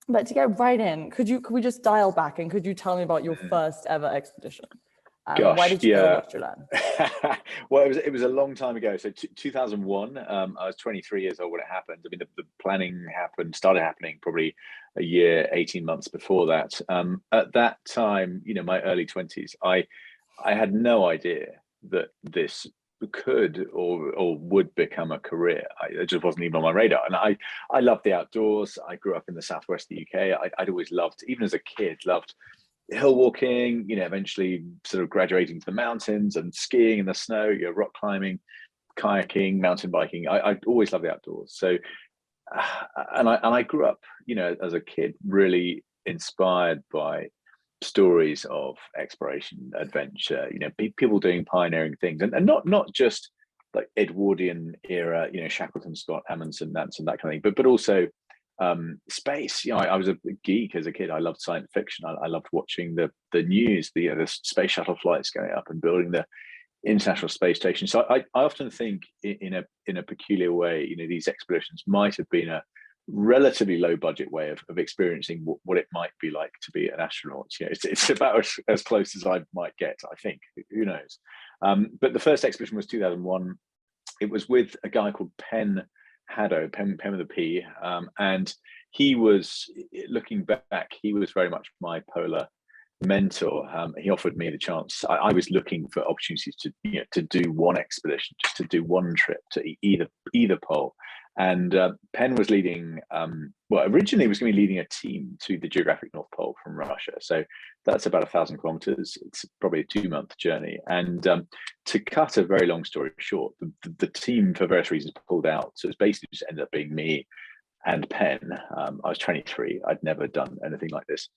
But to get right in, could we just dial back and could you tell me about your first ever expedition? Why Gosh, did you go? yeah. What did you learn? Well, it was a long time ago. So 2001, I was 23 years old when it happened. I mean, the planning started happening probably a year, 18 months before that. At that time, my early 20s, I had no idea that this could or would become a career. It just wasn't even on my radar. And I loved the outdoors. I grew up in the southwest of the UK. I'd always loved, even as a kid, loved hill walking, eventually sort of graduating to the mountains and skiing in the snow, rock climbing, kayaking, mountain biking. I always loved the outdoors. So, and I grew up, as a kid, really inspired by stories of exploration, adventure, people doing pioneering things, and not just like Edwardian era, Shackleton, Scott, Amundsen, Nansen, that kind of thing, but also space. I was a geek as a kid. I loved science fiction. I loved watching the news, the space shuttle flights going up and building the International Space Station. So I often think in a peculiar way, these expeditions might have been a relatively low budget way of experiencing what it might be like to be an astronaut. It's about as close as I might get, I think. Who knows? But the first expedition was 2001. It was with a guy called Penn Haddo, Penn with a P, and he was, looking back, he was very much my polar mentor. He offered me the chance. I was looking for opportunities to do one expedition, just to do one trip to either pole. And Penn was leading. Well, originally he was going to be leading a team to the geographic North Pole from Russia. So that's about 1,000 kilometers. It's probably a 2-month journey. And to cut a very long story short, the team, for various reasons, pulled out. So it's basically just ended up being me and Penn. I was 23. I'd never done anything like this.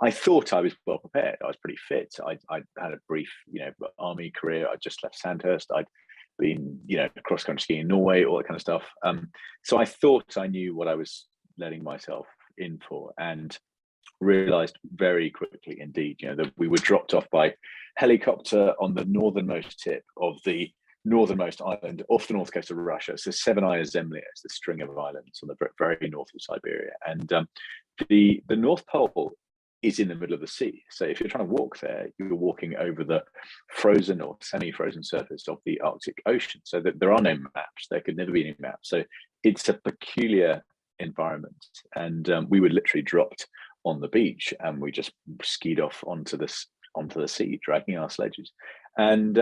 I thought I was well prepared. I was pretty fit. I had a brief, army career. I just left Sandhurst. I'd been, cross country skiing in Norway, all that kind of stuff. So I thought I knew what I was letting myself in for, and realized very quickly indeed, that we were dropped off by helicopter on the northernmost tip of the northernmost island off the north coast of Russia. So Seven Isles Zemlya is the string of islands on the very north of Siberia. And the North Pole is in the middle of the sea. So if you're trying to walk there, you're walking over the frozen or semi-frozen surface of the Arctic Ocean. So that there are no maps. There could never be any maps. So it's a peculiar environment. And we were literally dropped on the beach, and we just skied off onto the sea, dragging our sledges. And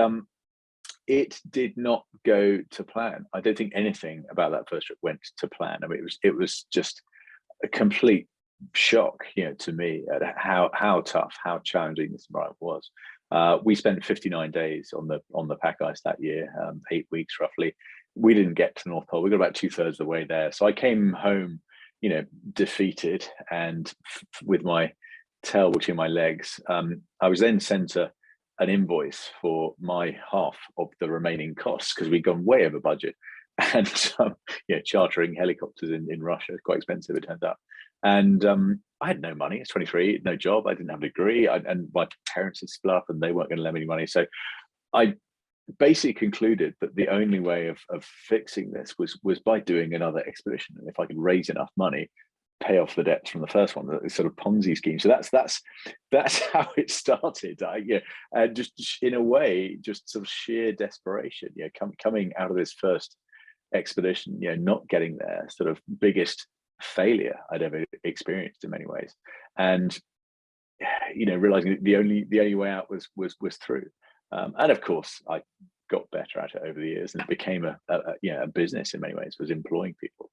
it did not go to plan. I don't think anything about that first trip went to plan. I mean, it was just a complete shock, to me, at how tough, how challenging this environment was. We spent 59 days on the pack ice that year, 8 weeks roughly. We didn't get to the North Pole. We got about 2/3 of the way there. So I came home, defeated and with my tail between my legs. I was then sent an invoice for my half of the remaining costs, because we'd gone way over budget. And chartering helicopters in Russia is quite expensive, it turns out. And I had no money. I was 23, no job. I didn't have a degree, and my parents had split up, and they weren't going to lend me any money. So I basically concluded that the only way of fixing this was by doing another expedition. And if I could raise enough money, pay off the debts from the first one, the sort of Ponzi scheme. So that's how it started. And just in a way, just sort of sheer desperation. Coming out of this first expedition, not getting there, sort of biggest failure I'd ever experienced in many ways, and realizing that the only way out was through. And of course, I got better at it over the years, and it became a business in many ways. Was employing people.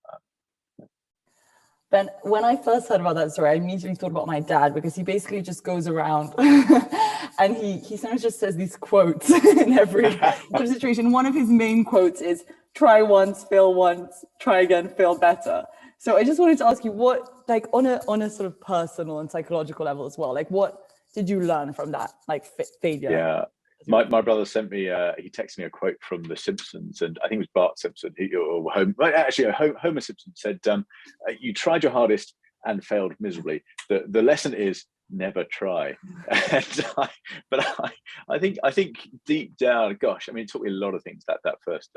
Ben, when I first heard about that story, I immediately thought about my dad, because he basically just goes around and he sometimes just says these quotes in every sort of situation. One of his main quotes is, "Try once, fail once, try again, fail better." So I just wanted to ask you, what, like on a sort of personal and psychological level as well, like what did you learn from that, like failure? Yeah. My brother sent me, he texted me a quote from The Simpsons, and I think it was Bart Simpson, Homer Simpson said, "You tried your hardest and failed miserably. The lesson is never try." And I think deep down, gosh, I mean, it taught me a lot of things, that first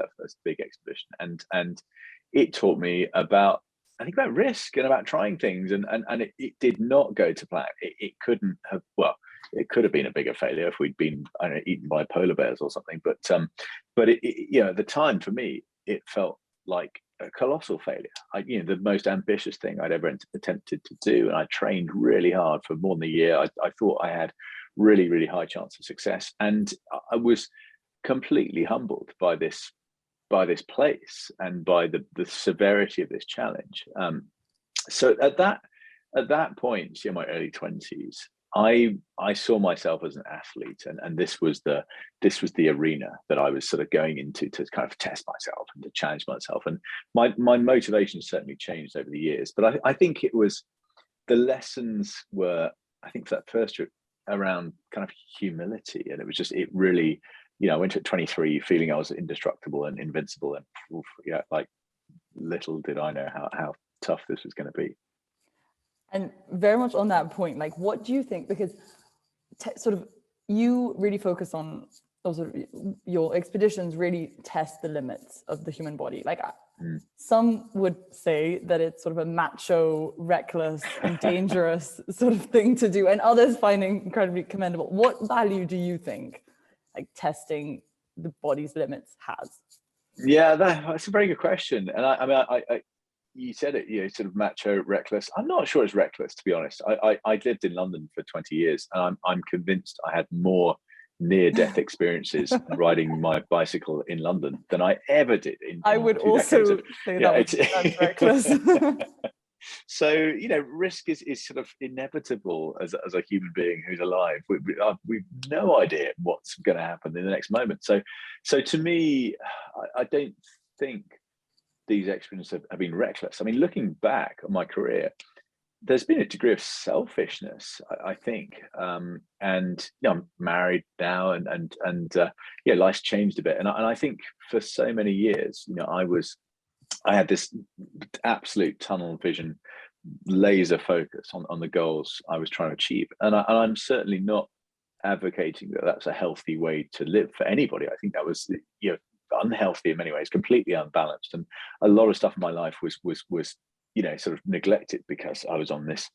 big expedition, and it taught me about I think about risk and about trying things, and it did not go to plan. It couldn't have. Well, it could have been a bigger failure if we'd been, I don't know, eaten by polar bears or something. But at the time for me, it felt like a colossal failure. The most ambitious thing I'd ever attempted to do, and I trained really hard for more than a year. I thought I had really, really high chance of success, and I was completely humbled by this place and by the severity of this challenge. So at that point, in my early 20s, I saw myself as an athlete, and this was the arena that I was sort of going into to kind of test myself and to challenge myself. And my motivation certainly changed over the years, but I think it was, the lessons were, I think, for that first trip, around kind of humility. And it really, I went at 23 feeling I was indestructible and invincible, and like, little did I know how tough this was going to be. And very much on that point, like, what do you think? Because sort of you really focus on, also your expeditions really test the limits of the human body. Like, some would say that it's sort of a macho, reckless, and dangerous sort of thing to do, and others find it incredibly commendable. What value do you think, like, testing the body's limits has? Yeah, that's a very good question. And I you said it, sort of macho, reckless. I'm not sure it's reckless, to be honest. I lived in London for 20 years, and I'm convinced I had more near-death experiences riding my bicycle in London than I ever did in I would also say that's reckless. So, risk is sort of inevitable as a human being who's alive. We've no idea what's going to happen in the next moment. So to me, I don't think these experiences have been reckless. I mean, looking back on my career, there's been a degree of selfishness, I think. And I'm married now, and life's changed a bit. And I think for so many years, I had this absolute tunnel vision, laser focus on the goals I was trying to achieve. And I'm certainly not advocating that that's a healthy way to live for anybody. I think that was, unhealthy in many ways, completely unbalanced. And a lot of stuff in my life was sort of neglected because I was on this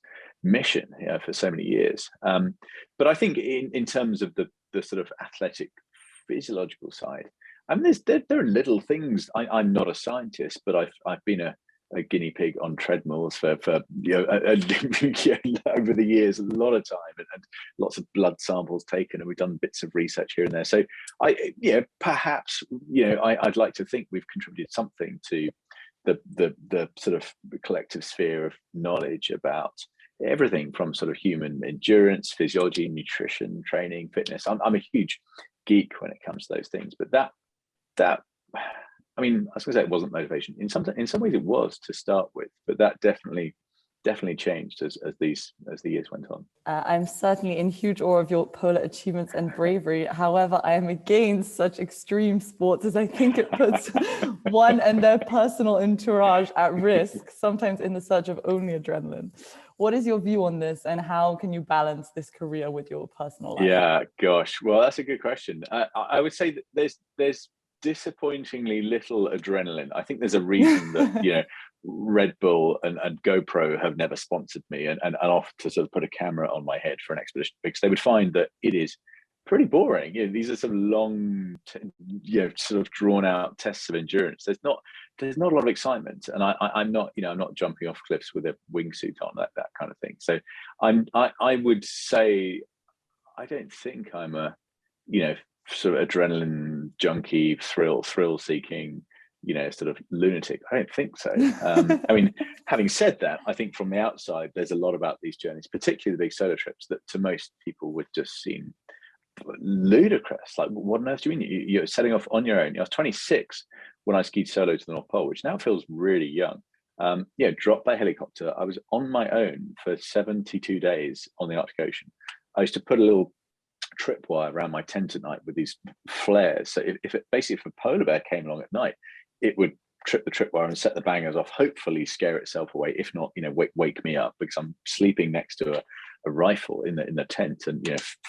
mission for so many years. But I think in terms of the sort of athletic physiological side, I mean, there are little things. I'm not a scientist, but I've been a guinea pig on treadmills for over the years, a lot of time, and lots of blood samples taken, and we've done bits of research here and there. So perhaps I'd like to think we've contributed something to the sort of collective sphere of knowledge about everything from sort of human endurance, physiology, nutrition, training, fitness. I'm a huge geek when it comes to those things, but that I mean, I was going to say it wasn't motivation. In some ways it was to start with, but that definitely changed as the years went on. I'm certainly in huge awe of your polar achievements and bravery. However, I am against such extreme sports, as I think it puts one and their personal entourage at risk, sometimes in the search of only adrenaline. What is your view on this, and how can you balance this career with your personal life? Yeah, gosh. Well, that's a good question. I would say that there's disappointingly little adrenaline. I think there's a reason that Red Bull and GoPro have never sponsored me and offered to sort of put a camera on my head for an expedition, because they would find that it is pretty boring. These are some long, sort of drawn out tests of endurance. There's not a lot of excitement, and I'm not jumping off cliffs with a wingsuit on, that kind of thing. So I would say I don't think I'm a sort of adrenaline junkie, thrill seeking, sort of lunatic. I don't think so. I mean, having said that, I think from the outside, there's a lot about these journeys, particularly the big solo trips, that to most people would just seem ludicrous. Like, what on earth do you mean you're setting off on your own? I was 26 when I skied solo to the North Pole, which now feels really young. Dropped by helicopter. I was on my own for 72 days on the Arctic Ocean. I used to put a little tripwire around my tent at night with these flares. So if a polar bear came along at night, it would trip the tripwire and set the bangers off, hopefully scare itself away. If not, wake me up, because I'm sleeping next to a rifle in the tent, and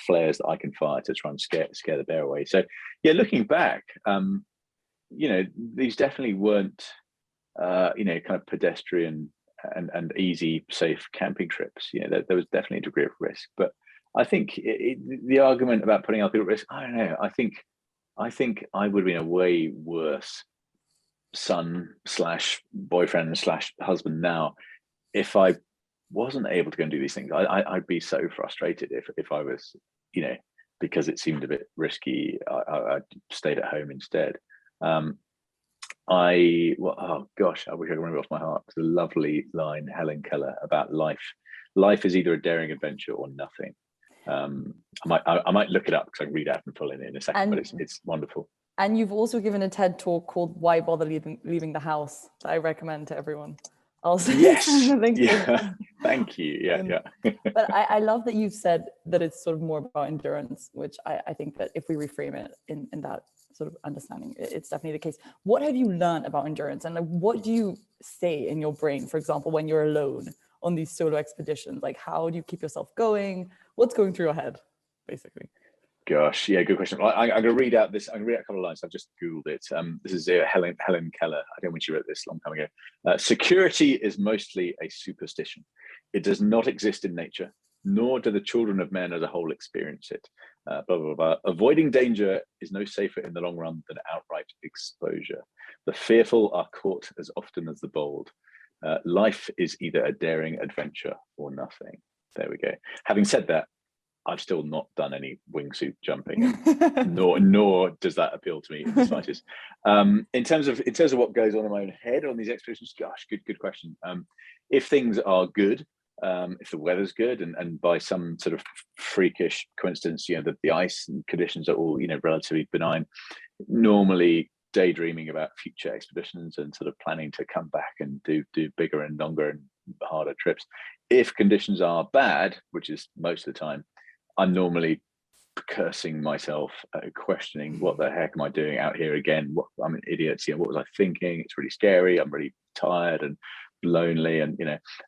flares that I can fire to try and scare the bear away. So looking back, these definitely weren't kind of pedestrian and easy, safe camping trips. There was definitely a degree of risk, but I think the argument about putting other people at risk, I don't know. I think I would have been a way worse son slash boyfriend slash husband now if I wasn't able to go and do these things. I'd be so frustrated if I was, because it seemed a bit risky. I stayed at home instead. Oh gosh, I wish I could remember off my heart. It's a lovely line, Helen Keller, about life. Life is either a daring adventure or nothing. I might look it up because I can read out and full in a second, but it's wonderful. And you've also given a TED talk called "Why Bother Leaving the House" that I recommend to everyone. Also, yes, yeah. Thank you. Yeah. But I love that you've said that it's sort of more about endurance, which I think that if we reframe it in that sort of understanding, it's definitely the case. What have you learned about endurance, and what do you say in your brain, for example, when you're alone on these solo expeditions? Like, how do you keep yourself going? What's going through your head, basically? Gosh, yeah, good question. I'm going to read out this. I'm going to read out a couple of lines. I've just Googled it. This is Helen Keller. I don't know when she wrote this a long time ago. Security is mostly a superstition. It does not exist in nature, nor do the children of men as a whole experience it. Blah, blah, blah. Avoiding danger is no safer in the long run than outright exposure. The fearful are caught as often as the bold. Life is either a daring adventure or nothing. There we go. Having said that, I've still not done any wingsuit jumping, nor does that appeal to me in the slightest. In terms of what goes on in my own head on these expeditions, gosh, good question. If things are good, if the weather's good, and by some sort of freakish coincidence, the ice and conditions are all relatively benign, normally daydreaming about future expeditions and sort of planning to come back and do bigger and longer and harder trips. If conditions are bad, which is most of the time, I'm normally cursing myself, questioning what the heck am I doing out here again? I'm an idiot. What was I thinking? It's really scary. I'm really tired and lonely, and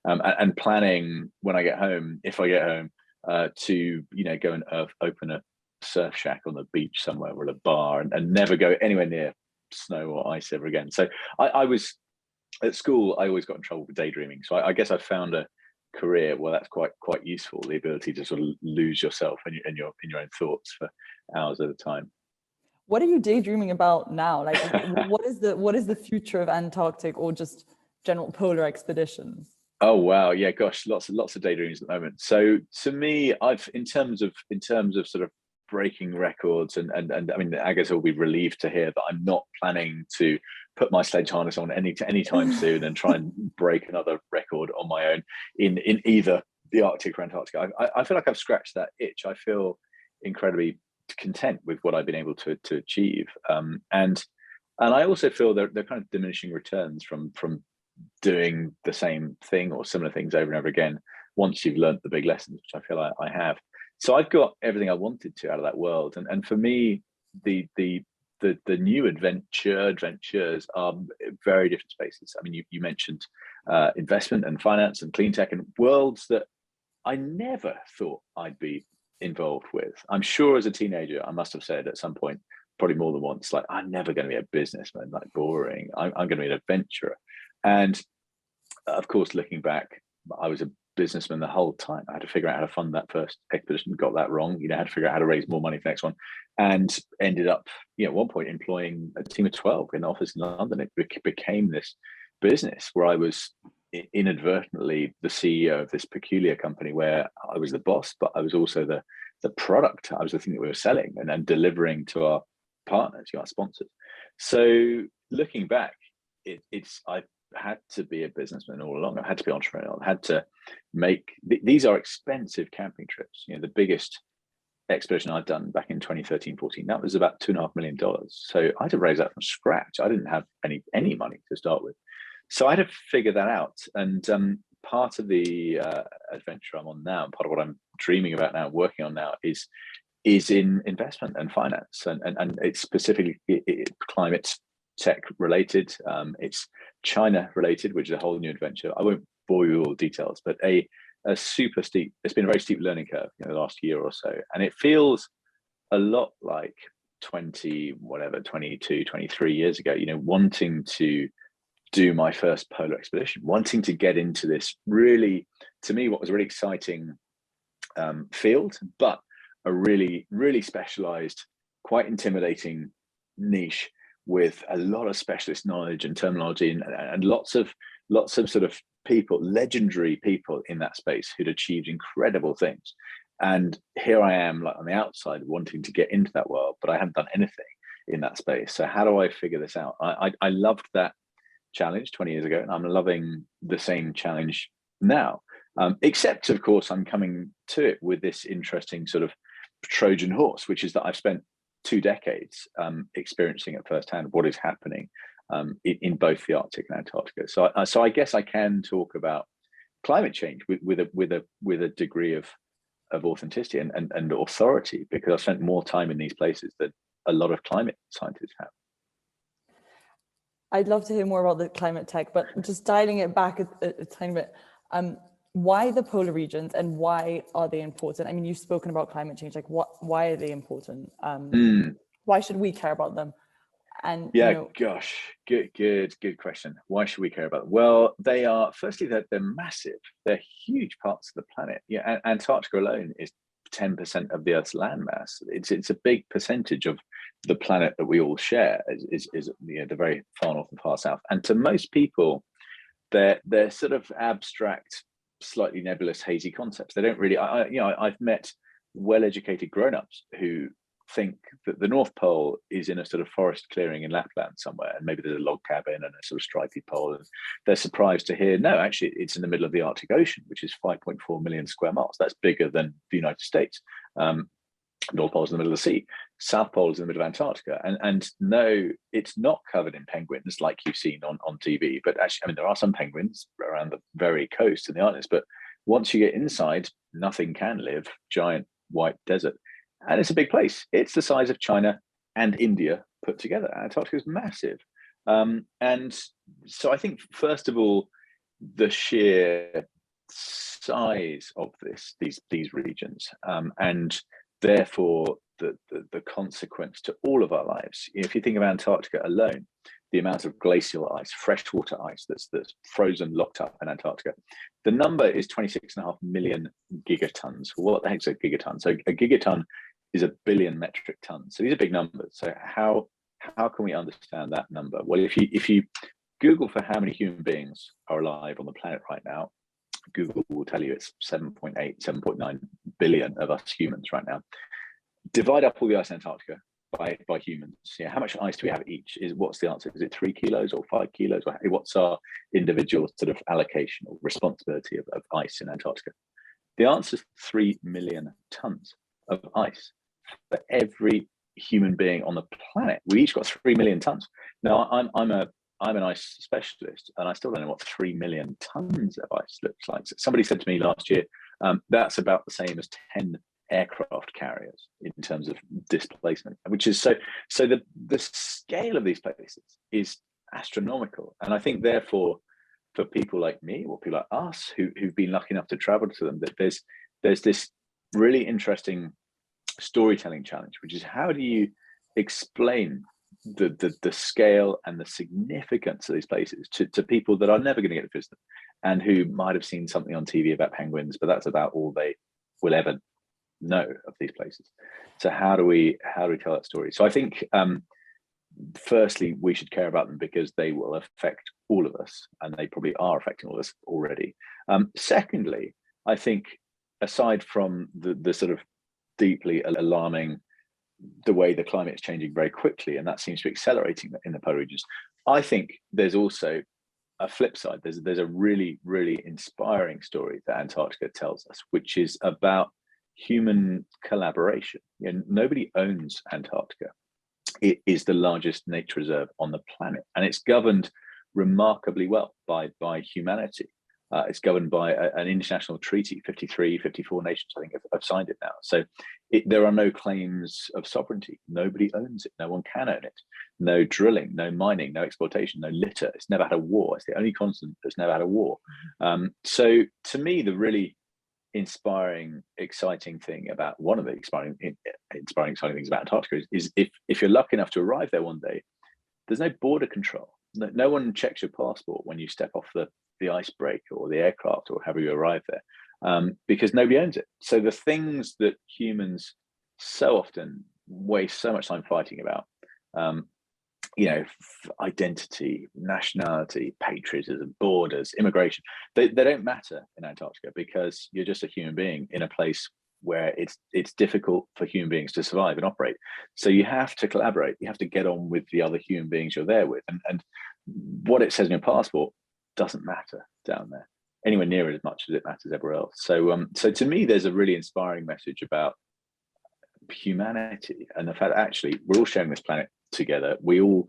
and planning when I get home, if I get home, to go and open a surf shack on the beach somewhere or a bar, and never go anywhere near snow or ice ever again. So I was at school. I always got in trouble with daydreaming. So I guess I found a career where that's quite useful, the ability to sort of lose yourself in your own thoughts for hours at a time. What are you daydreaming about now? Like, what is the future of Antarctic or just general polar expeditions? Oh wow, yeah, gosh, lots of daydreams at the moment. So to me, I've in terms of sort of breaking records, and I mean, I guess I'll be relieved to hear that I'm not planning to put my sledge harness on anytime soon and try and break another record on my own in either the Arctic or Antarctica. I feel like I've scratched that itch. I feel incredibly content with what I've been able to achieve, and I also feel they're kind of diminishing returns from doing the same thing or similar things over and over again once you've learned the big lessons, which I feel I have. So I've got everything I wanted to out of that world, and for me, the new adventures are very different spaces. I mean, you mentioned investment and finance and clean tech, and worlds that I never thought I'd be involved with. I'm sure as a teenager, I must have said at some point, probably more than once, like, I'm never going to be a businessman, like boring. I'm going to be an adventurer. And of course, looking back, I was a businessman the whole time. I had to figure out how to fund that first expedition, got that wrong. Had to figure out how to raise more money for the next one, and ended up, at one point employing a team of 12 in an office in London. It became this business where I was inadvertently the CEO of this peculiar company where I was the boss, but I was also the product. I was the thing that we were selling and then delivering to our partners, our sponsors. So looking back, I've had to be a businessman all along. I've had to be entrepreneurial. I've had to make these are expensive camping trips. The biggest expedition I'd done back in 2013-14, that was about $2.5 million. So I had to raise that from scratch. I didn't have any money to start with. So I had to figure that out. And part of the adventure I'm on now, and part of what I'm dreaming about now, working on now, is in investment and finance, and it's specifically climate tech related. It's China related, which is a whole new adventure. I won't bore you with all the details, but a super steep. It's been a very steep learning curve in the last year or so, and it feels a lot like 22, 23 years ago. Wanting to do my first polar expedition, wanting to get into this really, to me, what was a really exciting field, but a really, really specialized, quite intimidating niche with a lot of specialist knowledge and terminology, and lots of sort of people, legendary people in that space who'd achieved incredible things. And here I am, like on the outside, wanting to get into that world, but I haven't done anything in that space. So how do I figure this out? I loved that challenge 20 years ago, and I'm loving the same challenge now. Except, of course, I'm coming to it with this interesting sort of Trojan horse, which is that I've spent 2 decades experiencing at firsthand what is happening in both the Arctic and Antarctica. So I guess I can talk about climate change with a degree of authenticity and authority, because I've spent more time in these places than a lot of climate scientists have. I'd love to hear more about the climate tech, but just dialing it back a tiny bit. Why the polar regions, and why are they important? I mean, you've spoken about climate change, like why are they important? Why should we care about them? And yeah, gosh, good question. Why should we care about them? Well, they are, firstly, they're massive. They're huge parts of the planet. Yeah, Antarctica alone is 10% of the Earth's landmass. It's a big percentage of the planet that we all share. Is the very far north and far south. And to most people, they're sort of abstract, slightly nebulous, hazy concepts. They don't really. I've met well-educated grown-ups who think that the North Pole is in a sort of forest clearing in Lapland somewhere, and maybe there's a log cabin and a sort of stripy pole, and they're surprised to hear, no, actually it's in the middle of the Arctic Ocean, which is 5.4 million square miles. That's bigger than the United States. North Pole is in the middle of the sea. South Pole is in the middle of Antarctica, and no, it's not covered in penguins like you've seen on TV. But actually, I mean, there are some penguins around the very coast in the islands, but once you get inside, nothing can live. Giant white desert. And it's a big place. It's the size of China and India put together. Antarctica is massive. And so I think, first of all, the sheer size of these regions, and therefore the consequence to all of our lives. If you think of Antarctica alone, the amount of glacial ice, freshwater ice that's frozen, locked up in Antarctica, the number is 26.5 million gigatons. What the heck's a gigaton? So a gigaton is 1 billion metric tons. So these are big numbers. So how can we understand that number? Well, if you Google for how many human beings are alive on the planet right now, Google will tell you it's 7.8, 7.9 billion of us humans right now. Divide up all the ice in Antarctica by humans. Yeah, how much ice do we have each? What's the answer? Is it 3 kilos or 5 kilos? What's our individual sort of allocation or responsibility of ice in Antarctica? The answer is 3 million tons of ice for every human being on the planet. We each got 3 million tons. Now, I'm an ice specialist, and I still don't know what 3 million tons of ice looks like. So somebody said to me last year, that's about the same as 10 aircraft carriers in terms of displacement, which is so the scale of these places is astronomical. And I think, therefore, for people like me or people like us who've been lucky enough to travel to them, that there's this really interesting storytelling challenge, which is, how do you explain the scale and the significance of these places to people that are never going to get to visit them, and who might have seen something on TV about penguins, but that's about all they will ever know of these places. So how do we tell that story? So I think, firstly, we should care about them because they will affect all of us, and they probably are affecting all of us already. Secondly, I think, aside from the sort of deeply alarming, the way the climate is changing very quickly, and that seems to be accelerating in the polar regions, I think there's also a flip side. There's a really, really inspiring story that Antarctica tells us, which is about human collaboration. Nobody owns Antarctica. It is the largest nature reserve on the planet, and it's governed remarkably well by humanity. It's governed by an international treaty. 54 nations, I think, have signed it now. So there are no claims of sovereignty. Nobody owns it. No one can own it. No drilling, no mining, no exploitation, no litter. It's never had a war. It's the only continent that's never had a war. So to me, the really inspiring, exciting thing about, one of the inspiring, exciting things about Antarctica is if you're lucky enough to arrive there one day, there's no border control. no one checks your passport when you step off the icebreaker or the aircraft or however you arrive there, because nobody owns it. So the things that humans so often waste so much time fighting about, identity, nationality, patriotism, borders, immigration, they don't matter in Antarctica, because you're just a human being in a place where it's difficult for human beings to survive and operate. So you have to collaborate. You have to get on with the other human beings you're there with. And what it says in your passport doesn't matter down there anywhere near as much as it matters everywhere else. So to me, there's a really inspiring message about humanity and the fact that actually we're all sharing this planet together. We all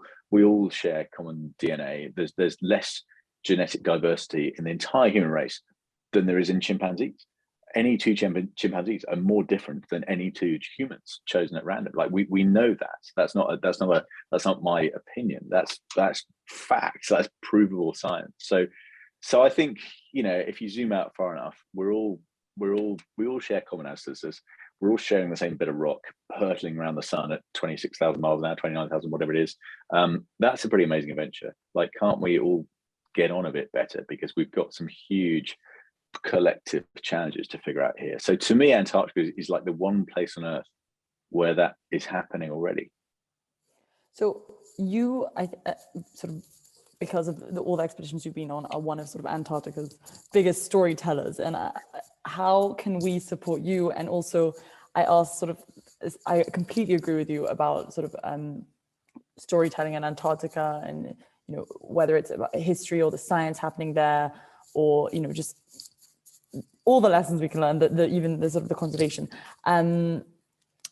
share common DNA. There's less genetic diversity in the entire human race than there is in chimpanzees. Any two chimpanzees are more different than any two humans chosen at random. Like we know that. That's not my opinion. That's facts. That's provable science. So I think, if you zoom out far enough, we all share common ancestors. We're all sharing the same bit of rock, hurtling around the sun at 26,000 miles an hour, 29,000, whatever it is. That's a pretty amazing adventure. Like, can't we all get on a bit better, because we've got some huge collective challenges to figure out here. So to me, Antarctica is like the one place on Earth where that is happening already. So you, sort of, because of all the expeditions you've been on, are one of sort of Antarctica's biggest storytellers. And how can we support you? And also, I asked I completely agree with you about sort of storytelling in Antarctica, and whether it's about history or the science happening there, or just all the lessons we can learn, even the sort of the conservation.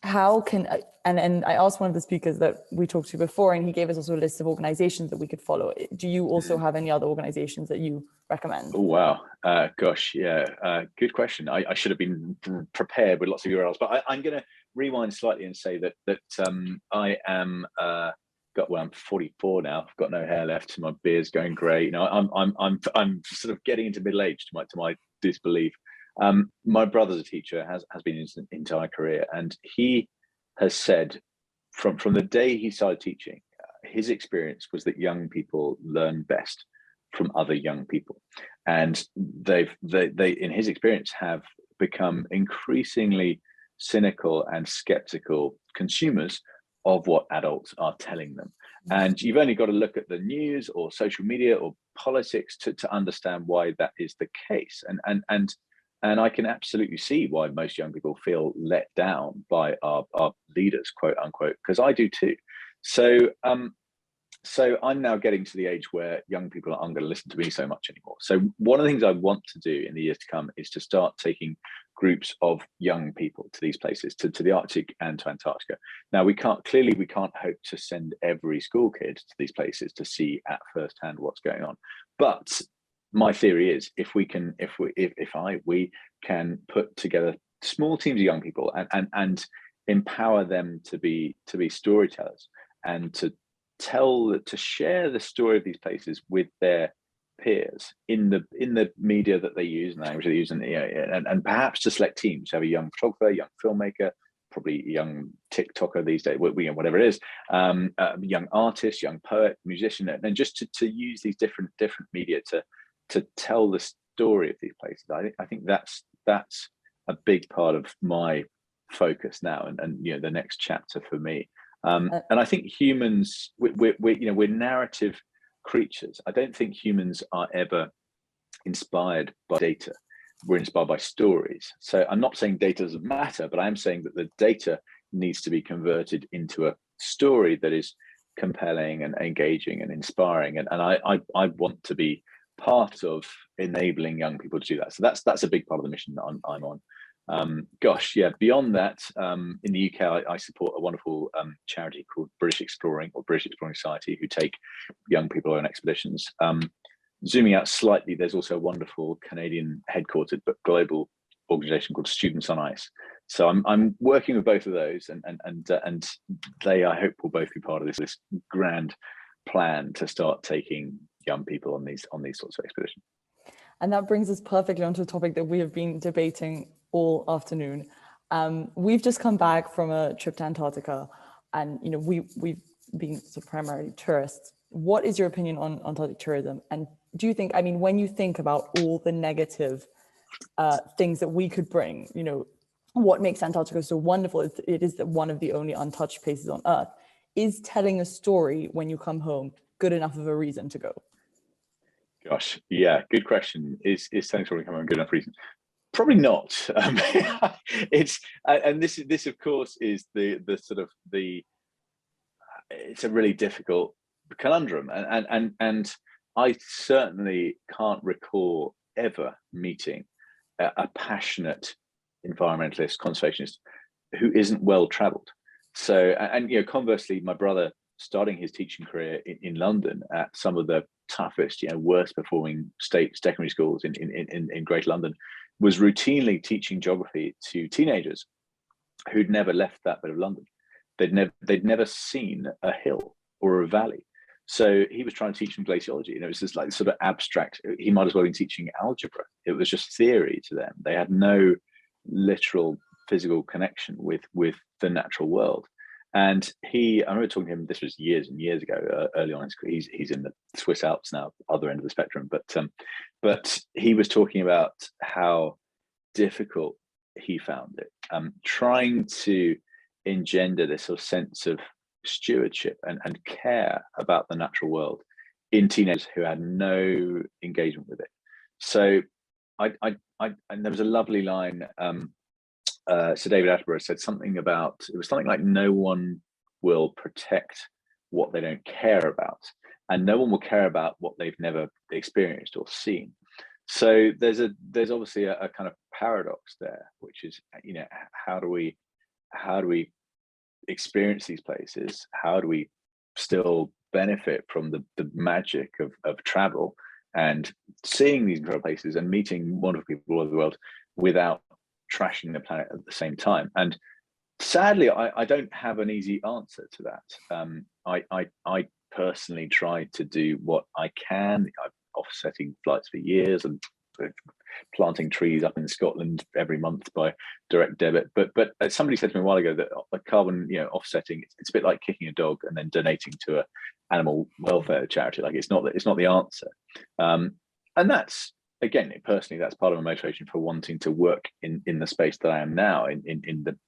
How can, and I asked one of the speakers that we talked to before, and he gave us also a list of organizations that we could follow. Do you also have any other organizations that you recommend? Oh, wow. Gosh, yeah. Good question. I should have been prepared with lots of URLs, but I'm going to rewind slightly and say that I am, I'm 44 now. I've got no hair left. My beard's going grey. I'm sort of getting into middle age to my disbelief. My brother's a teacher, has been his entire career, and he has said from the day he started teaching, his experience was that young people learn best from other young people, and they in his experience have become increasingly cynical and skeptical consumers of what adults are telling them. And you've only got to look at the news or social media or politics to understand why that is the case. And I can absolutely see why most young people feel let down by our leaders, quote unquote, because I do too. So I'm now getting to the age where young people aren't going to listen to me so much anymore. So one of the things I want to do in the years to come is to start taking groups of young people to these places, to the Arctic and to Antarctica. Now, we can't hope to send every school kid to these places to see at first hand what's going on. But my theory is, if we can put together small teams of young people and empower them to be storytellers, and to share the story of these places with their peers in the media that they use and the language they use, and perhaps to select teams, have a young photographer, young filmmaker, probably a young TikToker these days, whatever it is, young artist, young poet, musician, and just to use these different media to tell the story of these places. I think that's a big part of my focus now, and the next chapter for me. And I think humans, we're narrative creatures. I don't think humans are ever inspired by data. We're inspired by stories. So I'm not saying data doesn't matter, but I'm saying that the data needs to be converted into a story that is compelling and engaging and inspiring. And I want to be part of enabling young people to do that. So that's a big part of the mission that I'm on. Beyond that, in the UK, I support a wonderful charity called British Exploring, or British Exploring Society, who take young people on expeditions. Zooming out slightly, there's also a wonderful Canadian headquartered but global organization called Students on Ice. So I'm working with both of those, and they, I hope, will both be part of this grand plan to start taking young people on these sorts of expeditions. And that brings us perfectly onto a topic that we have been debating all afternoon. We've just come back from a trip to Antarctica, and we've been sort of primarily tourists what is your opinion on Antarctic tourism? And do you think, I mean, when you think about all the negative things that we could bring, you know, what makes Antarctica so wonderful is it is one of the only untouched places on Earth. Is telling a story when you come home good enough of a reason to go? Gosh, yeah, good question. Is telling a story come home good enough reason? Probably not. It's and this of course is the sort of the, it's a really difficult conundrum, and I certainly can't recall ever meeting a passionate environmentalist, conservationist who isn't well traveled. So, and you know, conversely, my brother starting his teaching career in London at some of the toughest, you know, worst performing state secondary schools in Greater London, was routinely teaching geography to teenagers who'd never left that bit of London. They'd never seen a hill or a valley. So he was trying to teach them glaciology, and it was just like sort of abstract. He might as well have been teaching algebra. It was just theory to them. They had no literal physical connection with the natural world. And I remember talking to him, this was years and years ago, early on in his career. He's in the Swiss Alps now, other end of the spectrum. But he was talking about how difficult he found it, trying to engender this sort of sense of stewardship and care about the natural world in teenagers who had no engagement with it. So and there was a lovely line. Sir David Attenborough said something about, it was something like, no one will protect what they don't care about, and no one will care about what they've never experienced or seen. So there's obviously a kind of paradox there, which is, you know, how do we experience these places? How do we still benefit from the magic of travel and seeing these incredible places and meeting wonderful people all over the world without trashing the planet at the same time? And sadly, I don't have an easy answer to that. I personally try to do what I can. I've offsetting flights for years and planting trees up in Scotland every month by direct debit. But somebody said to me a while ago that carbon, you know, offsetting, it's a bit like kicking a dog and then donating to a animal welfare charity. Like it's not the answer. And that's, again, personally, that's part of my motivation for wanting to work in the space that I am now, in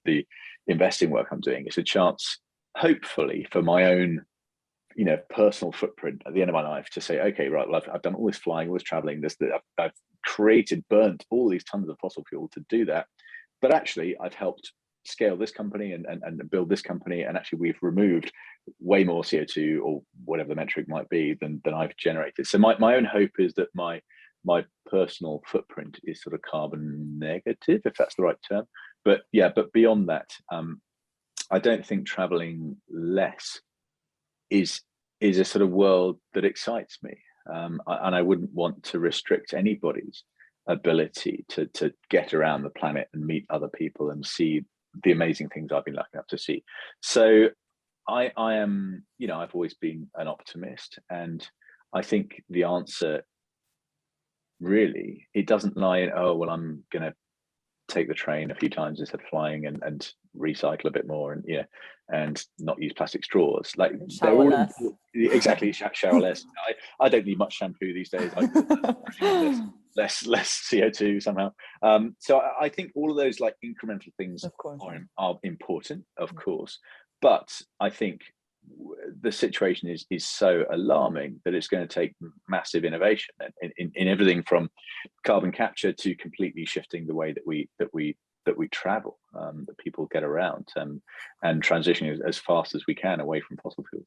the investing work I'm doing. It's a chance, hopefully, for my own, you know, personal footprint at the end of my life to say, okay, right, well, I've done all this flying, all this traveling, I've burnt all these tons of fossil fuel to do that, but actually I've helped scale this company and build this company, and actually we've removed way more CO2 or whatever the metric might be than I've generated. So my own hope is that my personal footprint is sort of carbon negative, if that's the right term. But yeah, but beyond that, I don't think traveling less is a sort of world that excites me, and I wouldn't want to restrict anybody's ability to get around the planet and meet other people and see the amazing things I've been lucky enough to see. So I am, you know, I've always been an optimist, and I think the answer really, it doesn't lie in, oh well, I'm gonna take the train a few times instead of flying and recycle a bit more, and yeah, and not use plastic straws. Like they're all exactly, shower less. I don't need much shampoo these days. less CO2 somehow. So I think all of those like incremental things are important, of course, but I think the situation is so alarming that it's going to take massive innovation in everything from carbon capture to completely shifting the way that we travel, that people get around, and transitioning as fast as we can away from fossil fuels.